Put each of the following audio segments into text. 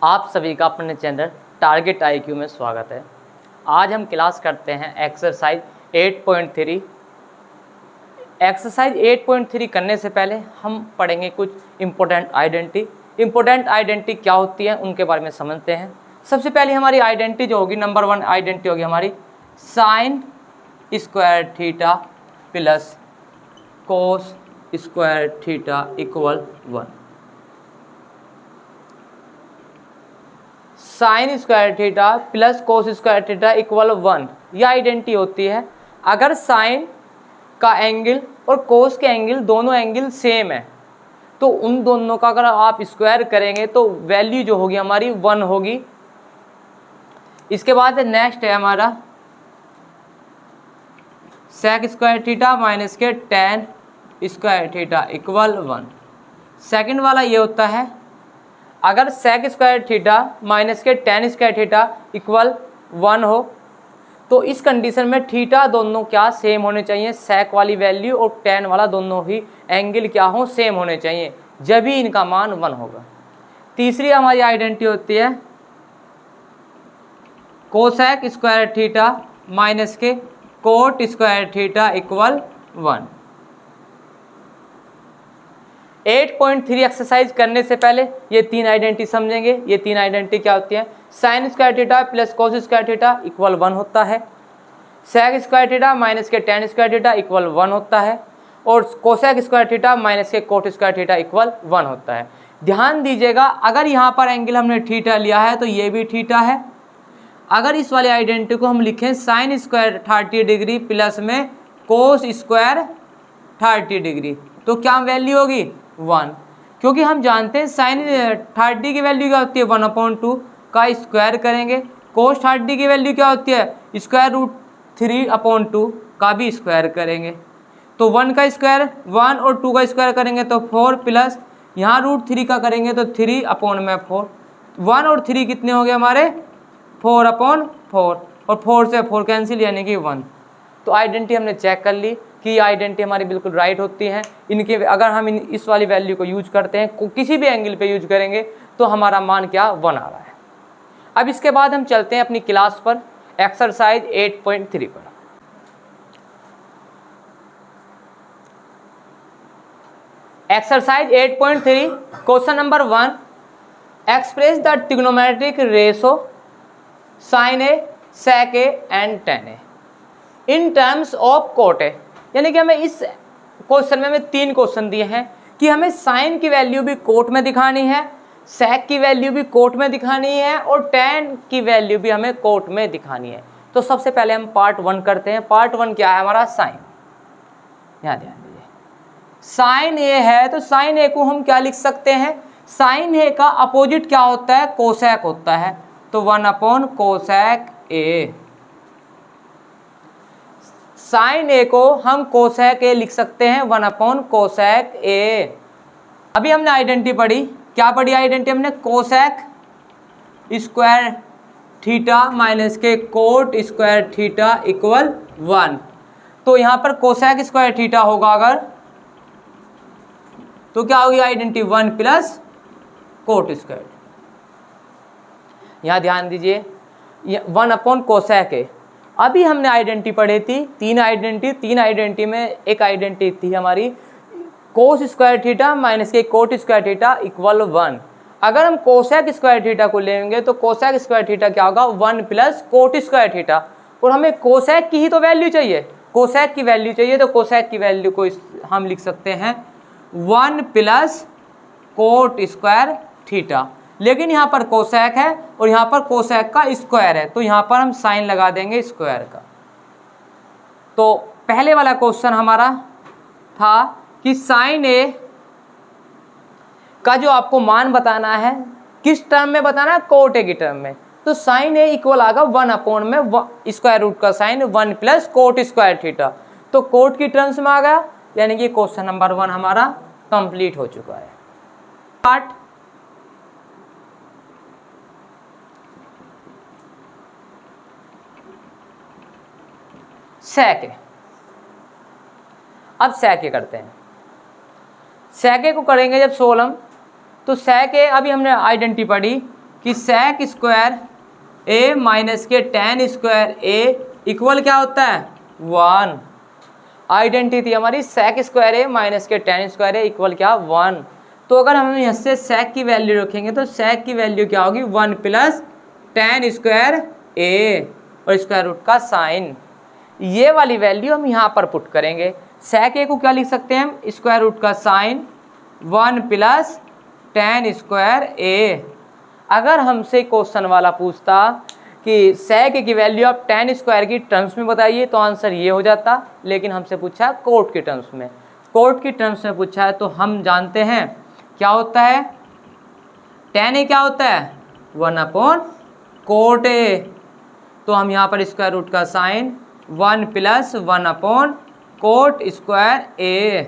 आप सभी का अपने चैनल टारगेट IQ में स्वागत है। आज हम क्लास करते हैं एक्सरसाइज 8.3। एक्सरसाइज 8.3 करने से पहले हम पढ़ेंगे कुछ इम्पोर्टेंट आइडेंटिटी। इम्पोर्टेंट आइडेंटिटी क्या होती है उनके बारे में समझते हैं। सबसे पहले हमारी आइडेंटिटी जो होगी, नंबर 1 आइडेंटिटी होगी हमारी sine square theta plus cos square theta equal 1। Sine square theta plus cos square theta equal 1, यह आइडेंटिटी होती है अगर साइन का एंगल और कोस के एंगल दोनों एंगल सेम है तो उन दोनों का अगर आप स्क्वायर करेंगे तो वैल्यू जो होगी हमारी 1 होगी। इसके बाद नेक्स्ट है हमारा सेक स्क्वायर थीटा माइनस के ten square theta equal 1। Second वाला ये होता है अगर सेक स्क्वायर थीटा माइनस के टेन स्क्वायर थीटा इक्वल 1 हो तो इस कंडीशन में थीटा दोनों क्या सेम होने चाहिए, सेक वाली वैल्यू और टेन वाला दोनों ही एंगल क्या हो, सेम होने चाहिए, जब ही इनका मान 1 होगा। तीसरी हमारी आइडेंटिटी होती है कोसेक स्क्वायर थीटा माइनस के coat square theta equal 1। 8.3 exercise करने से पहले ये तीन आइडेंटिटी समझेंगे। ये तीन आइडेंटिटी क्या होती है, sine square theta plus cos square theta equal 1 होता है, सेक स्क्वायर थीटा माइनस के टेन स्क्वायर थीटा इक्वल 1 होता है, और कोसेक स्क्वायर थीटा माइनस के कोट स्क्वायर थीटा इक्वल 1 होता है। ध्यान दीजिएगा, अगर यहाँ पर एंगल हमने थीटा लिया है तो ये भी थीटा है। अगर इस वाले आइडेंटिटी को हम लिखें साइन स्क्वायर 30 डिग्री प्लस में कोस स्क्वायर 30 डिग्री तो क्या वैल्यू होगी 1, क्योंकि हम जानते हैं साइन 30 की वैल्यू क्या होती है 1/2 का स्क्वायर करेंगे, कोस 30 की वैल्यू क्या होती है स्क्वायर रूट 3/2 का भी स्क्वायर करेंगे। तो 1 का स्क्वायर 1 और 2 का स्क्वायर करेंगे तो 4 प्लस यहाँ रूट 3 का करेंगे तो 3/4। 1 और 3 कितने हो गए हमारे 4/4 और 4 से 4 कैंसिल यानी कि 1। तो आइडेंटिटी हमने चेक कर ली कि ये आइडेंटिटी हमारी बिल्कुल राइट होती है। इनके अगर हम इस वाली वैल्यू को यूज करते हैं, किसी भी एंगल पे यूज करेंगे तो हमारा मान क्या 1 आ रहा है। अब इसके बाद हम चलते हैं अपनी क्लास पर, एक्सरसाइज 8.3 पर। Exercise 8.3 question number 1, express the trigonometric ratio sine A, sec A and tan A in terms of cot A. यानी कि हमें इस क्वेश्चन में हमें 3 क्वेश्चन दिए हैं कि हमें साइन की वैल्यू भी कोट में दिखानी है, सेक की वैल्यू भी कोट में दिखानी है और टेन की वैल्यू भी हमें कोट में दिखानी है। तो सबसे पहले हम पार्ट 1 करते हैं। पार्ट 1 क्या है हमारा, साइन। यहाँ ध्यान दीजिए, साइन ए है तो साइन ए को हम क्या लिख सकते हैं, साइन ए का अपोजिट क्या होता है कोसेक होता है, तो 1/कोसेक ए। साइन ए को हम कोसेक ए लिख सकते हैं 1/कोसेक ए। अभी हमने आइडेंटिटी पढ़ी, क्या पढ़ी आइडेंटिटी हमने, कोसेक स्क्वायर थीटा माइनस के कोट स्क्वायर थीटा इक्वल 1। तो यहां पर कोसेक स्क्वायर थीटा होगा अगर तो क्या होगी आइडेंटिटी 1 प्लस कोट स्क्वायर। यहां ध्यान दीजिए 1/कोसेक ए। अभी हमने आइडेंटिटी पढ़ी थी तीन आइडेंटिटी में एक आइडेंटिटी थी हमारी कोस स्क्वायर थीटा माइनस के कोट स्क्वायर थीटा इक्वल 1। अगर हम कोसेक स्क्वायर थीटा को लेंगे तो कोसेक स्क्वायर थीटा क्या होगा 1 प्लस कोट स्क्वायर थीटा, और हमें कोसेक की ही तो वैल्यू चाहिए, कोसेक की वैल्यू चाहिए तो कोसेक की वैल्यू को हम लिख सकते हैं 1 प्लस कोट स्क्वायर थीटा। लेकिन यहाँ पर कोसेक है और यहाँ पर कोसेक का स्क्वायर है तो यहाँ पर हम साइन लगा देंगे स्क्वायर का। तो पहले वाला क्वेश्चन हमारा था कि साइन ए का जो आपको मान बताना है किस टर्म में बताना है, कोट ए की टर्म में। तो साइन ए इक्वल आगा 1/, में स्क्वायर रूट का sine 1 plus cot square theta, तो कोट की टर्म्स में आ गया, यानी कि क्वेश्चन नंबर 1 हमारा कंप्लीट हो चुका है। पार्ट सेक ए। अब सेक ए करते हैं। सेक ए को करेंगे जब सोलम तो सेक ए, अभी हमने आइडेंटिटी पढ़ी कि sec स्क्वायर a माइनस के tan स्क्वायर a इक्वल क्या होता है 1। आइडेंटिटी हमारी sec स्क्वायर a माइनस के tan स्क्वायर a इक्वल क्या 1। तो अगर हम यहाँ से sec की वैल्यू रखेंगे तो sec की वैल्यू क्या होगी 1 प्लस tan स्क्वायर a और स्क्वायर रूट का साइन। ये वाली वैल्यू हम यहाँ पर पुट करेंगे। sec a को क्या लिख सकते हैं हम स्क्वायर रूट का sine 1 plus tan square a। अगर हमसे क्वेश्चन वाला पूछता कि sec a की वैल्यू आप tan स्क्वायर की टर्म्स में बताइए तो आंसर ये हो जाता, लेकिन हमसे पूछा है कोट की टर्म्स में। कोट की टर्म्स में पूछा है तो हम जानते हैं क्या होता है, tan a क्या होता है 1 अपॉन कोट a। तो हम यहाँ पर स्क्वायर रूट का sine 1 plus 1 upon cot square a।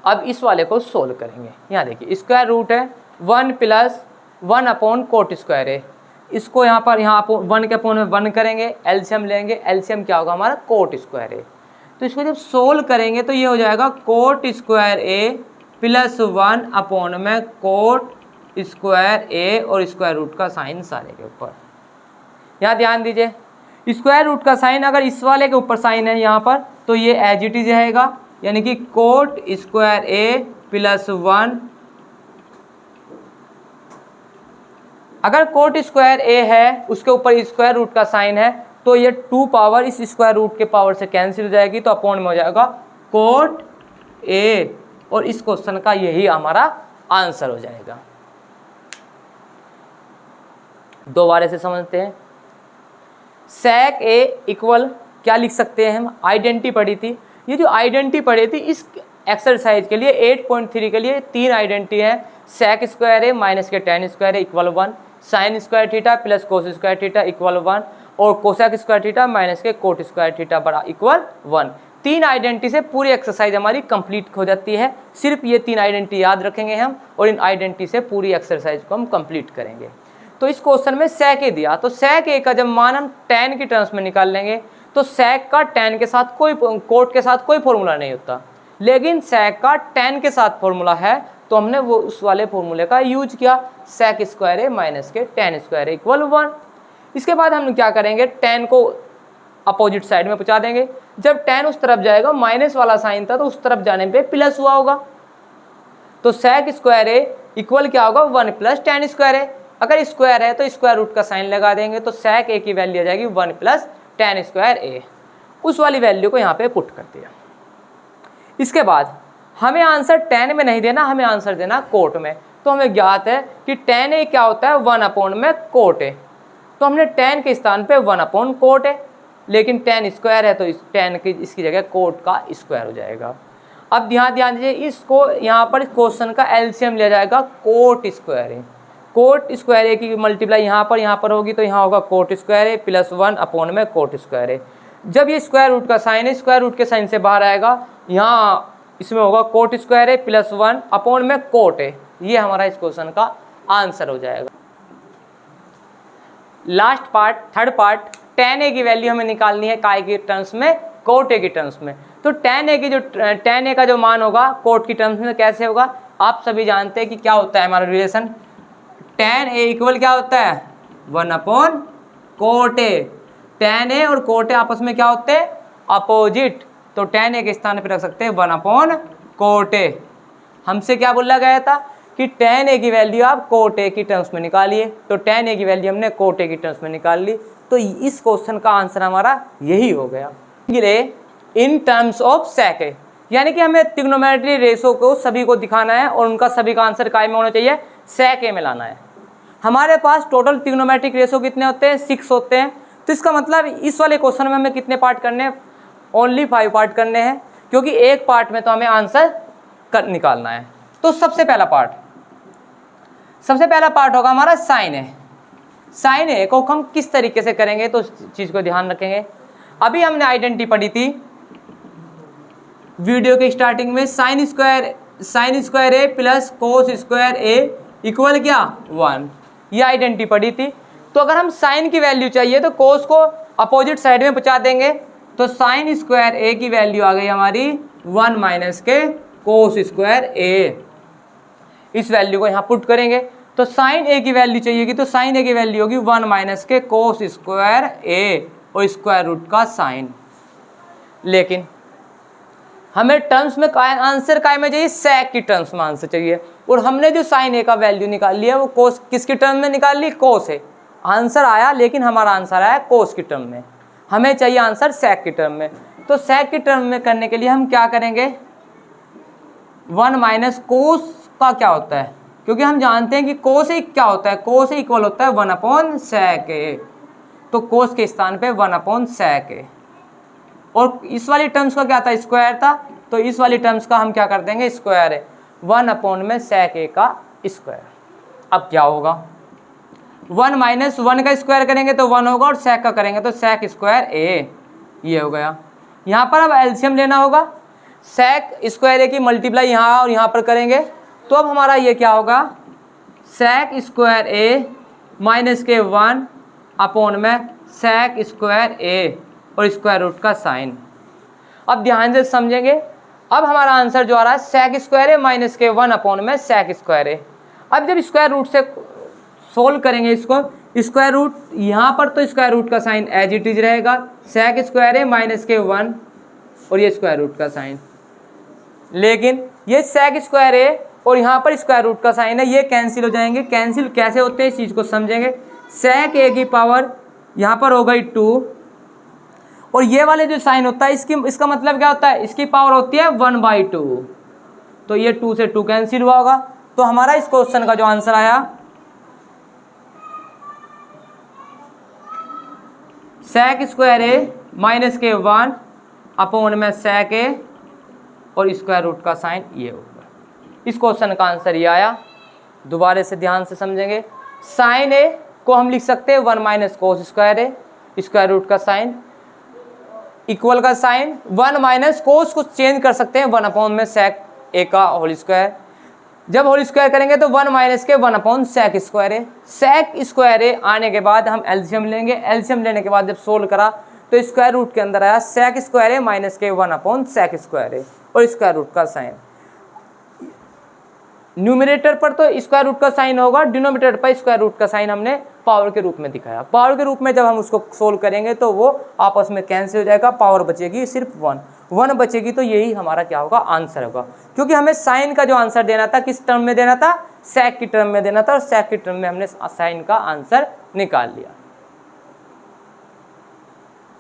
अब इस वाले को सोल्व करेंगे। यहाँ देखिए स्क्वायर रूट है 1 plus 1 upon cot square a। इसको यहाँ पर 1 के अपॉन में 1 करेंगे, एलसीएम लेंगे, एलसीएम क्या होगा हमारा कोट स्क्वायर a। तो इसको जब सोल्व करेंगे तो ये हो जाएगा coat square a plus 1 upon में कोट स्क्वायर a और स्क्वायर रूट का साइन सारे के ऊपर। यहाँ ध्यान दीजिए स्क्वायर रूट का साइन अगर इस वाले के ऊपर साइन है यहाँ पर तो ये एज इट इज रहेगा, यानी कि कोट स्क्वायर a प्लस 1। अगर कोट स्क्वायर a है उसके ऊपर स्क्वायर रूट का साइन है तो ये 2 पावर इस स्क्वायर रूट के पावर से कैंसिल हो जाएगी, तो अपॉन में हो जाएगा कोट a और इस क्वेश्चन का यही हमारा आंसर हो जाएगा। दोबारा से समझते हैं। sec a इक्वल क्या लिख सकते हैं हम, आइडेंटिटी पढ़ी थी। ये जो आइडेंटिटी पढ़ी थी इस एक्सरसाइज के लिए 8.3 के लिए 3 आइडेंटिटी है। sec स्क्वायर a माइनस के tan square a equal 1, sine square theta plus cos square theta equal 1 और कोसेक स्क्वायर थीटा माइनस के कोट स्क्वायर थीटा बड़ा इक्वल 1। 3 आइडेंटिटी से पूरी एक्सरसाइज हमारी कंप्लीट हो जाती है। सिर्फ ये 3 आइडेंटिटी याद रखेंगे हम और इन आइडेंटिटी से पूरी एक्सरसाइज को हम कंप्लीट करेंगे। तो इस क्वेश्चन में sec a दिया, तो sec a का जब मान हम tan की टर्म्स में निकाल लेंगे तो sec का tan के साथ कोई कोट के साथ कोई फॉर्मूला नहीं होता, लेकिन sec का tan के साथ फॉर्मूला है तो हमने वो उस वाले फॉर्मूले का यूज किया, sec स्क्वायर a माइनस के tan स्क्वायर a इक्वल 1। इसके बाद हम क्या करेंगे, tan को अपोजिट साइड में पहुंचा देंगे। जब tan उस तरफ जाएगा माइनस वाला साइन था तो उस तरफ जाने पे प्लस हुआ होगा, तो sec स्क्वायर a इक्वल क्या होगा 1 प्लस tan स्क्वायर a। अगर स्क्वायर है तो स्क्वायर रूट का साइन लगा देंगे तो sec a की वैल्यू आ जाएगी 1 प्लस tan स्क्वायर a। उस वाली वैल्यू को यहाँ पे पुट कर दिया। इसके बाद हमें आंसर tan में नहीं देना, हमें आंसर देना कोट में। तो हमें ज्ञात है कि tan a क्या होता है 1 अपॉन में कोट a, तो हमने tan के स्थान पे 1 अपॉन कोट a, लेकिन tan स्क्वायर है तो इस tan की इसकी जगह कोट का स्क्वायर हो जाएगा। अब ध्यान दीजिए इसको यहाँ पर क्वेश्चन का एलसीएम लिया जाएगा coat square a। Coat square a की मल्टीप्लाई यहाँ पर होगी तो यहाँ होगा coat square a plus 1 upon में कोट स्क्वायर a। जब ये स्क्वायर रूट का साइन है, स्क्वायर रूट के साइन से बाहर आएगा, यहाँ इसमें होगा coat square a plus 1 upon में कोट a। ये हमारा इस क्वेश्चन का आंसर हो जाएगा। Last part, third part, tan a की वैल्यू हमें निकालनी है काय की टर्म्स में, कोट a की टर्म्स में। तो tan a का जो मान होगा कोट की टर्म्स में कैसे होगा, आप सभी जानते हैं कि क्या होता है हमारा रिलेशन, tan a इक्वल क्या होता है 1 upon coat a। tan a और कोट a आपस में क्या होते हैं अपोजिट, तो tan a के स्थान पर रख सकते हैं 1 अपॉन कोट a। हमसे क्या बोला गया था कि tan a की वैल्यू आप कोट a की टर्म्स में निकालिए, तो tan a की वैल्यू हमने कोट a की टर्म्स में निकाल ली। तो इस क्वेश्चन का आंसर हमारा यही हो गया, इन टर्म्स ऑफ sec a। यानी कि हमें ट्रिग्नोमेट्री रेशो को सभी को दिखाना है और उनका सभी का आंसर काय में होना चाहिए, sec a में लाना है। हमारे पास टोटल ट्रिग्नोमेट्रिक रेशो कितने होते हैं, 6 होते हैं। तो इसका मतलब इस वाले क्वेश्चन में हमें कितने पार्ट करने हैं, ओनली 5 पार्ट करने हैं, क्योंकि एक पार्ट में तो हमें आंसर निकालना है। तो सबसे पहला पार्ट होगा हमारा साइन ए। साइन ए को हम किस तरीके से करेंगे तो चीज़ को ध्यान रखेंगे। अभी हमने आइडेंटिटी पढ़ी थी वीडियो के स्टार्टिंग में, साइन स्क्वायर ए प्लस कोस स्क्वायर ए इक्वल क्या 1, ये आइडेंटिटी पढ़ी थी। तो अगर हम साइन की वैल्यू चाहिए तो कोस को अपोजिट साइड में पहुंचा देंगे, तो साइन स्क्वायर ए की वैल्यू आ गई हमारी 1 माइनस के कोस स्क्वायर ए। इस वैल्यू को यहाँ पुट करेंगे तो साइन ए की वैल्यू चाहिएगी, तो साइन ए की वैल्यू होगी 1 माइनस के कोस स्क्वायर ए और स्क्वायर रूट का साइन। लेकिन हमें टर्म्स में आंसर काय में चाहिए, सेक की टर्म्स में आंसर चाहिए, और हमने जो साइन ए का वैल्यू निकाल लिया वो कोस किसकी टर्म में निकाल ली, कोस है। आंसर आया, लेकिन हमारा आंसर आया कोस की टर्म में, हमें चाहिए आंसर सेक की टर्म में। तो सेक की टर्म में करने के लिए हम क्या करेंगे, 1 माइनस कोस का क्या होता है, क्योंकि हम जानते हैं कि कोस ए क्या होता है, कोस ए इक्वल होता है 1 अपॉन सेक ए, तो कोस के स्थान पे 1 अपॉन सेक ए। और इस वाली टर्म्स का क्या था, स्क्वायर था, तो इस वाली टर्म्स का हम क्या कर देंगे, स्क्वायर है, 1 अपॉन में सेक ए का स्क्वायर। अब क्या होगा, 1 माइनस 1 का स्क्वायर करेंगे तो 1 होगा, और सेक का करेंगे तो सेक स्क्वायर ए, ये हो गया। यहाँ पर अब एलसीएम लेना होगा, सेक स्क्वायर ए की मल्टीप्लाई यहाँ और यहाँ पर करेंगे, तो अब हमारा ये क्या होगा, सेक स्क्वायर ए माइनस के 1 अपॉन में सेक स्क्वायर ए और स्क्वायर रूट का साइन। अब ध्यान से समझेंगे, अब हमारा आंसर जो आ रहा है सेक स्क्वायर ए माइनस के 1 अपॉन में सेक स्क्वायर ए। अब जब स्क्वायर रूट से सोल्व करेंगे इसको, स्क्वायर रूट यहाँ पर तो स्क्वायर रूट का साइन एज इट इज रहेगा, सेक स्क्वायर ए माइनस के 1 और ये स्क्वायर रूट का साइन। लेकिन ये सेक स्क्वायर ए और यहाँ पर स्क्वायर रूट का साइन है, ये कैंसिल हो जाएंगे। कैंसिल कैसे होते हैं इस चीज़ को समझेंगे, सेक ए की पावर यहाँ पर हो गई 2, और ये वाले जो साइन होता है इसका मतलब क्या होता है, इसकी पावर होती है 1/2, तो ये 2 से 2 कैंसिल हुआ होगा। तो हमारा इस क्वेश्चन का जो आंसर आया, सेक स्क्वायर ए माइनस के 1 अपॉन में सेक ए और स्क्वायर रूट का साइन, ये होगा। इस क्वेश्चन का आंसर ये आया। दोबारा से ध्यान से समझेंगे, साइन ए को हम लिख सकते हैं 1 माइनस कोस स्क्वायर ए, स्क्वायर रूट का साइन, इक्वल का साइन 1 माइनस कोस को चेंज कर सकते हैं 1 अपॉन में सेक ए का होल स्क्वायर। जब होल स्क्वायर करेंगे तो 1 माइनस के 1 अपॉन सेक स्क्वायर ए। सेक स्क्वायर ए आने के बाद हम एलसीएम लेंगे, एलसीएम लेने के बाद जब सोल्व करा तो स्क्वायर रूट के अंदर आया सेक स्क्वायर ए माइनस के 1 अपॉन सेक स्क्वायर ए और स्क्वायर रूट का साइन। न्यूमरेटर पर तो स्क्वायर रूट का साइन होगा, डिनोमिनेटर पर स्क्वायर रूट का साइन हमने पावर के रूप में दिखाया। पावर के रूप में जब हम उसको सोल्व करेंगे तो वो आपस में कैंसिल हो जाएगा, पावर बचेगी सिर्फ 1 बचेगी, तो यही हमारा क्या होगा, आंसर होगा। क्योंकि हमें साइन का जो आंसर देना था किस टर्म में देना था, सेक की टर्म में देना था, और सेक की टर्म में हमने साइन का आंसर निकाल लिया।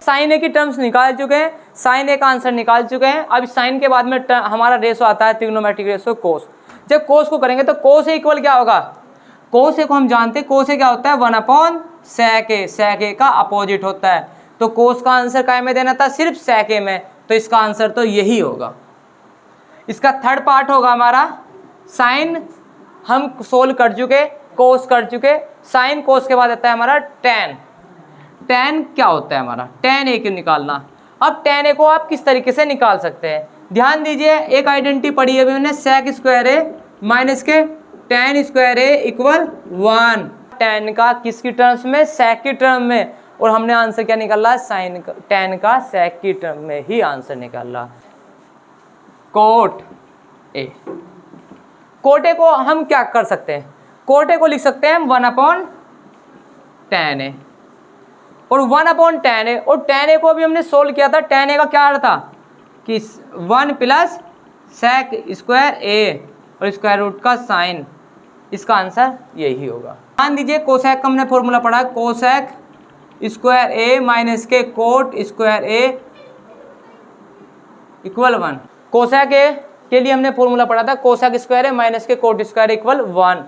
साइन ए की टर्म्स निकाल चुके हैं, साइन ए का आंसर निकाल चुके हैं। अब साइन के बाद में हमारा रेशो आता है ट्रिग्नोमेट्रिक रेशो कोस। जब कोस को करेंगे तो कोस ए इक्वल क्या होगा, कोस ए को हम जानते हैं, कोस ए क्या होता है 1 अपॉन सेक ए, सेक ए का अपोजिट होता है। तो कोस का आंसर काय में देना था, सिर्फ सेक ए में, तो इसका आंसर तो यही होगा। इसका थर्ड पार्ट होगा हमारा साइन, हम सोल्व कर चुके, कोस कर चुके, साइन कोस के बाद आता है हमारा टेन। टेन क्या होता है हमारा, टेन ए क्यों निकालना। अब टेन ए को आप किस तरीके से निकाल सकते हैं, ध्यान दीजिए, एक आइडेंटिटी पढ़ी है मैंने, सेक स्क्वायर ए माइनस के टेन स्क्वायर ए इक्वल 1। टेन का किसकी टर्म्स में, सेक की टर्म में, और हमने आंसर क्या निकाला, साइन का, टेन का सेक की टर्म में ही आंसर निकाला। कोट ए, कोट ए को हम क्या कर सकते हैं, कोट ए को लिख सकते हैं 1 अपॉन टेन ए, और 1 अपॉन टेन ए, और टेन ए को अभी हमने सोल्व किया था। टेन ए का क्या अर्थ था कि 1 प्लस सेक स्क्वायर ए और स्क्वायर रूट का साइन, इसका आंसर यही होगा। ध्यान दीजिए, कोसेक का हमने फॉर्मूला पढ़ा, कोसेक स्क्वायर ए माइनस के कोट स्क्वायर ए इक्वल 1। कोसेक ए के लिए हमने फॉर्मूला पढ़ा था, कोसेक स्क्वायर ए माइनस के कोट स्क्वायर इक्वल 1।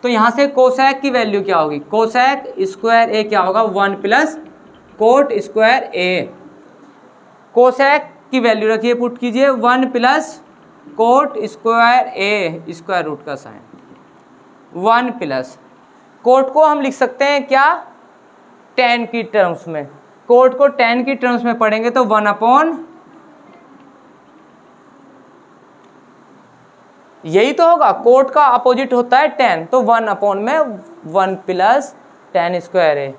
तो यहाँ से कोसेक की वैल्यू क्या होगी, कोसेक स्क्वायर ए क्या होगा, 1 प्लस कोट स्क्वायर ए। कोसेक की वैल्यू रखिए, पुट कीजिए 1 प्लस कोट स्क्वायर ए स्क्वायर रूट का साइन, 1 प्लस कोट को हम लिख सकते हैं क्या, टेन की टर्म्स में। कोट को टेन की टर्म्स में पढ़ेंगे तो 1 अपॉन, यही तो होगा, कोट का अपोजिट होता है टेन, तो 1 अपॉन में 1 प्लस टेन स्क्वायर ए।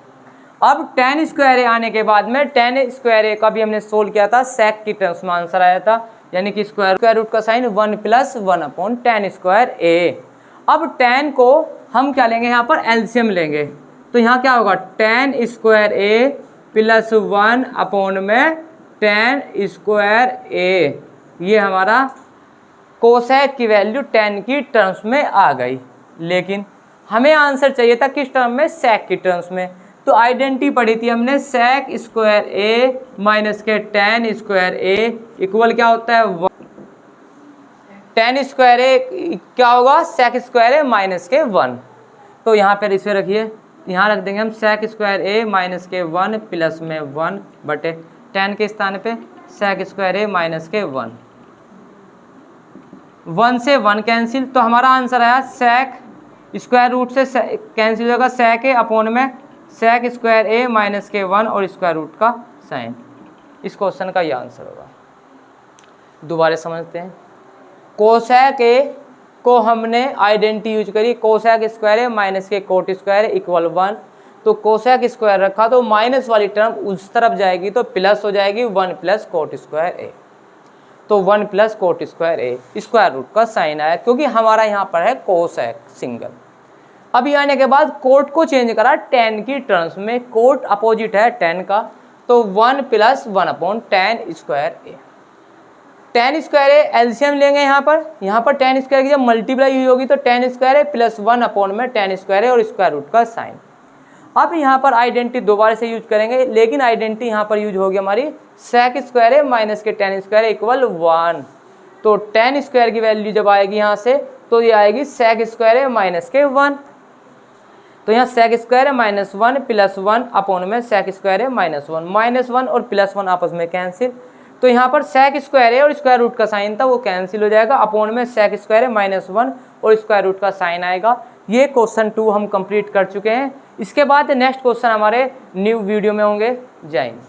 अब टेन स्क्वायर ए आने के बाद में टेन स्क्वायर ए का भी हमने सोल्व किया था, सेक की टर्म्स में आंसर आया था, यानी कि स्क्वायर रूट का sine 1 plus 1 upon ten square A. अब टेन को हम क्या लेंगे यहाँ पर एलसीएम लेंगे। तो यहाँ क्या होगा tan स्क्वायर ए प्लस 1 अपॉन में tan स्क्वायर ए, ये हमारा कोसेक की वैल्यू tan की टर्म्स में आ गई। लेकिन हमें आंसर चाहिए था किस टर्म में, सेक की टर्म्स में। तो आइडेंटिटी पढ़ी थी हमने सेक स्क्वायर ए माइनस के tan स्क्वायर ए इक्वल क्या होता है, tan स्क्वायर ए क्या होगा, सेक स्क्वायर ए माइनस के 1। तो यहाँ पर इसे रखिए, यहाँ रख देंगे हम सेक स्क्वायर ए माइनस के 1 प्लस में 1 बटे tan के स्थान पे सेक स्क्वायर ए माइनस के 1, 1 से 1 कैंसिल। तो हमारा आंसर आया सेक स्क्वायर रूट से कैंसिल होगा सेक ए अपॉन में सेक स्क्वायर ए माइनस के 1 और स्क्वायर रूट का साइन। इस क्वेश्चन का ये आंसर होगा। दोबारा समझते हैं, कोसेक ए को हमने आइडेंटिटी यूज करी, कोसेक स्क्वायर ए माइनस के कोट स्क्वायर इक्वल 1। तो कोसेक स्क्वायर रखा तो माइनस वाली टर्म उस तरफ जाएगी तो प्लस हो जाएगी 1 प्लस कोट स्क्वायर ए। तो 1 प्लस कोट स्क्वायर ए स्क्वायर रूट का साइन आया, क्योंकि हमारा यहाँ पर है कोसेक सिंगल। अभी आने के बाद कोट को चेंज करा tan की टर्म्स में, कोट अपोजिट है tan का, तो 1 plus 1 upon tan square A. tan square A LCM लेंगे यहाँ पर tan स्क्वायर की जब मल्टीप्लाई हुई होगी तो tan स्क्वायर ए प्लस 1 अपॉन में tan स्क्वायर ए और स्क्वायर रूट का साइन। अब यहाँ पर आइडेंटिटी दोबारा से यूज करेंगे, लेकिन आइडेंटिटी यहाँ पर यूज होगी हमारी सेक स्क्वायर ए माइनस के tan स्क्वायर इक्वल 1। तो tan स्क्वायर की वैल्यू जब आएगी यहाँ से तो ये आएगी सेक स्क्वायर ए माइनस के 1। तो यहाँ सेक स्क्वायर ए माइनस 1 प्लस 1 अपॉन में सेक स्क्वायर ए माइनस 1, माइनस 1 और प्लस 1 आपस में कैंसिल। तो यहाँ पर सेक स्क्वायर ए और स्क्वायर रूट का साइन था वो कैंसिल हो जाएगा, अपॉन में सेक स्क्वायर ए माइनस 1 और स्क्वायर रूट का साइन आएगा। ये क्वेश्चन 2 हम कंप्लीट कर चुके हैं। इसके बाद नेक्स्ट क्वेश्चन हमारे न्यू वीडियो में होंगे। जय हिंद।